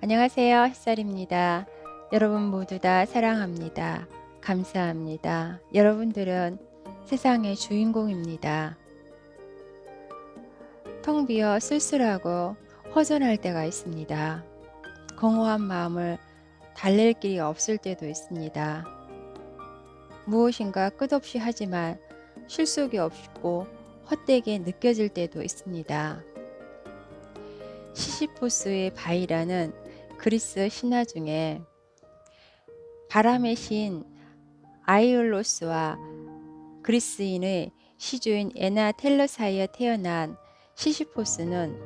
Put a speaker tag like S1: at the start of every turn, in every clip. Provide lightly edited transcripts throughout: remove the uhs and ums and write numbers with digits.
S1: 안녕하세요. 햇살입니다. 여러분 모두 다 사랑합니다. 감사합니다. 여러분들은 세상의 주인공입니다. 텅 비어 쓸쓸하고 허전할 때가 있습니다. 공허한 마음을 달랠 길이 없을 때도 있습니다. 무엇인가 끝없이 하지만 실속이 없고 헛되게 느껴질 때도 있습니다. 시시포스의 바이라는 그리스 신화 중에 바람의 신 아이올로스와 그리스인의 시주인 에나 텔러 사이에 태어난 시시포스는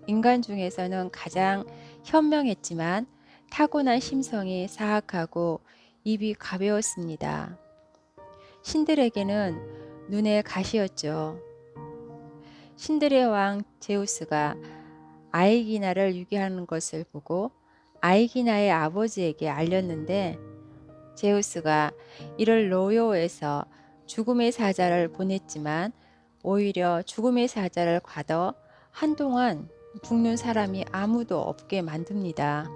S1: 인간 중에서는 가장 현명했지만 타고난 심성이 사악하고 입이 가벼웠습니다. 신들에게는 눈의 가시였죠. 신들의 왕 제우스가 아이기나를 유기하는 것을 보고 아이기나의 아버지에게 알렸는데 제우스가 이를 노여워해서 죽음의 사자를 보냈지만 오히려 죽음의 사자를 가둬 한동안 죽는 사람이 아무도 없게 만듭니다.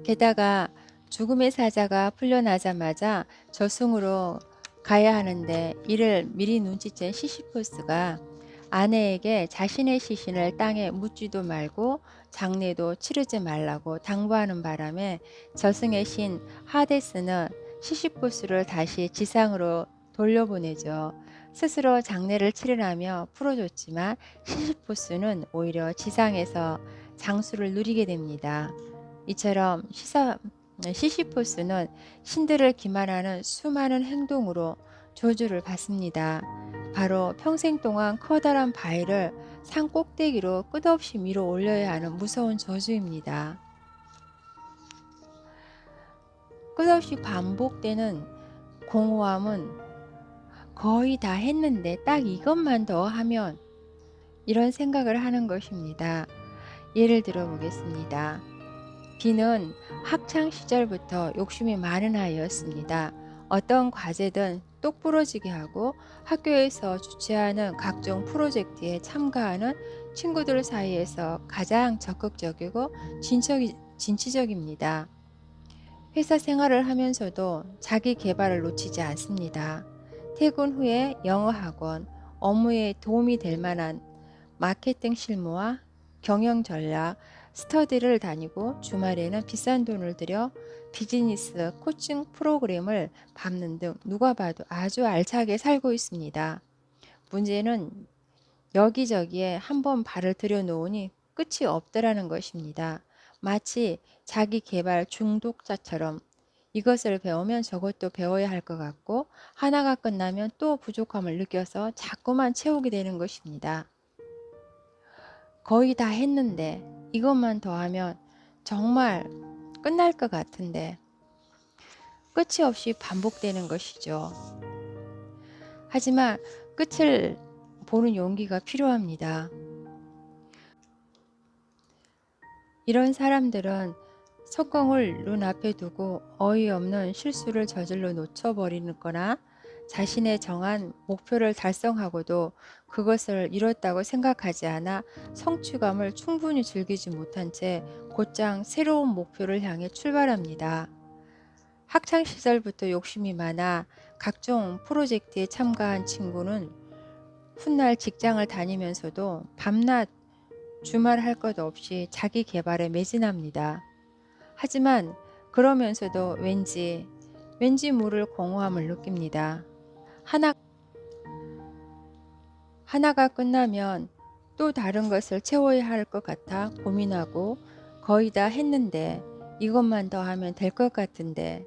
S1: 게다가 죽음의 사자가 풀려나자마자 저승으로 가야 하는데 이를 미리 눈치챈 시시포스가 아내에게 자신의 시신을 땅에 묻지도 말고 장례도 치르지 말라고 당부하는 바람에 저승의 신 하데스는 시시포스를 다시 지상으로 돌려보내죠. 스스로 장례를 치르라며 풀어줬지만 시시포스는 오히려 지상에서 장수를 누리게 됩니다. 이처럼 시시포스는 신들을 기만하는 수많은 행동으로 저주를 받습니다. 바로 평생 동안 커다란 바위를 산 꼭대기로 끝없이 밀어 올려야 하는 무서운 저주입니다. 끝없이 반복되는 공허함은 거의 다 했는데 딱 이것만 더 하면 이런 생각을 하는 것입니다. 예를 들어 보겠습니다. 비는 학창 시절부터 욕심이 많은 아이였습니다. 어떤 과제든 똑부러지게 하고 학교에서 주최하는 각종 프로젝트에 참가하는 친구들 사이에서 가장 적극적이고 진취적입니다. 회사 생활을 하면서도 자기 개발을 놓치지 않습니다. 퇴근 후에 영어 학원, 업무에 도움이 될 만한 마케팅 실무와 경영 전략, 스터디를 다니고 주말에는 비싼 돈을 들여 비즈니스 코칭 프로그램을 밟는 등 누가 봐도 아주 알차게 살고 있습니다. 문제는 여기저기에 한번 발을 들여놓으니 끝이 없더라는 것입니다. 마치 자기 개발 중독자처럼 이것을 배우면 저것도 배워야 할 것 같고 하나가 끝나면 또 부족함을 느껴서 자꾸만 채우게 되는 것입니다. 거의 다 했는데 이것만 더 하면 정말 끝날 것 같은데 끝이 없이 반복되는 것이죠. 하지만 끝을 보는 용기가 필요합니다. 이런 사람들은 석공을 눈앞에 두고 어이없는 실수를 저질러 놓쳐버리는 거나 자신의 정한 목표를 달성하고도 그것을 이뤘다고 생각하지 않아 성취감을 충분히 즐기지 못한 채 곧장 새로운 목표를 향해 출발합니다. 학창 시절부터 욕심이 많아 각종 프로젝트에 참가한 친구는 훗날 직장을 다니면서도 밤낮 주말 할 것 없이 자기 개발에 매진합니다. 하지만 그러면서도 왠지 모를 공허함을 느낍니다. 하나, 하나가 끝나면 또 다른 것을 채워야 할 것 같아 고민하고 거의 다 했는데 이것만 더 하면 될 것 같은데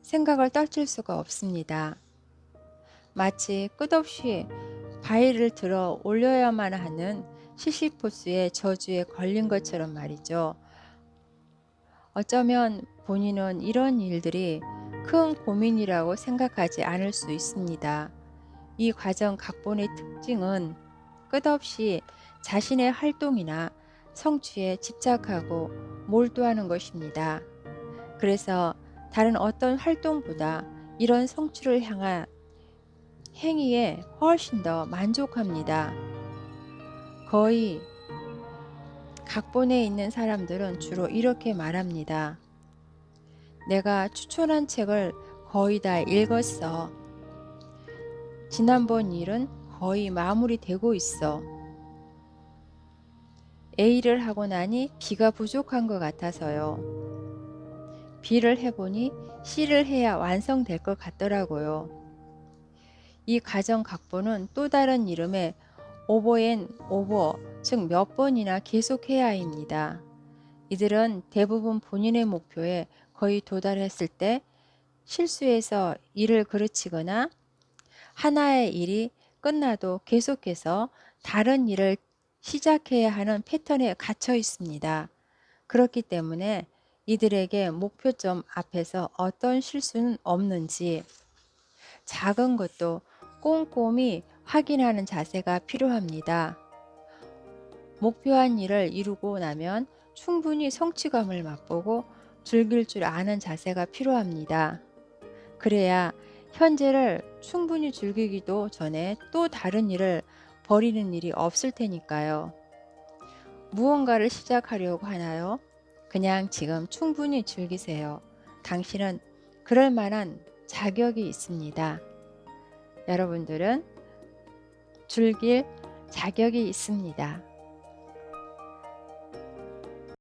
S1: 생각을 떨칠 수가 없습니다. 마치 끝없이 바위를 들어 올려야만 하는 시시포스의 저주에 걸린 것처럼 말이죠. 어쩌면 본인은 이런 일들이 큰 고민이라고 생각하지 않을 수 있습니다. 이 과정 각본의 특징은 끝없이 자신의 활동이나 성취에 집착하고 몰두하는 것입니다. 그래서 다른 어떤 활동보다 이런 성취를 향한 행위에 훨씬 더 만족합니다. 거의 각본에 있는 사람들은 주로 이렇게 말합니다. 내가 추천한 책을 거의 다 읽었어. 지난번 일은 거의 마무리되고 있어. A를 하고 나니 B가 부족한 것 같아서요. B를 해보니 C를 해야 완성될 것 같더라고요. 이 가정 각본은 또 다른 이름의 오버 앤 오버, 즉 몇 번이나 계속해야입니다. 이들은 대부분 본인의 목표에 거의 도달했을 때 실수해서 일을 그르치거나 하나의 일이 끝나도 계속해서 다른 일을 시작해야 하는 패턴에 갇혀 있습니다. 그렇기 때문에 이들에게 목표점 앞에서 어떤 실수는 없는지 작은 것도 꼼꼼히 확인하는 자세가 필요합니다. 목표한 일을 이루고 나면 충분히 성취감을 맛보고 즐길 줄 아는 자세가 필요합니다. 그래야 현재를 충분히 즐기기도 전에 또 다른 일을 버리는 일이 없을 테니까요. 무언가를 시작하려고 하나요? 그냥 지금 충분히 즐기세요. 당신은 그럴 만한 자격이 있습니다. 여러분들은 즐길 자격이 있습니다.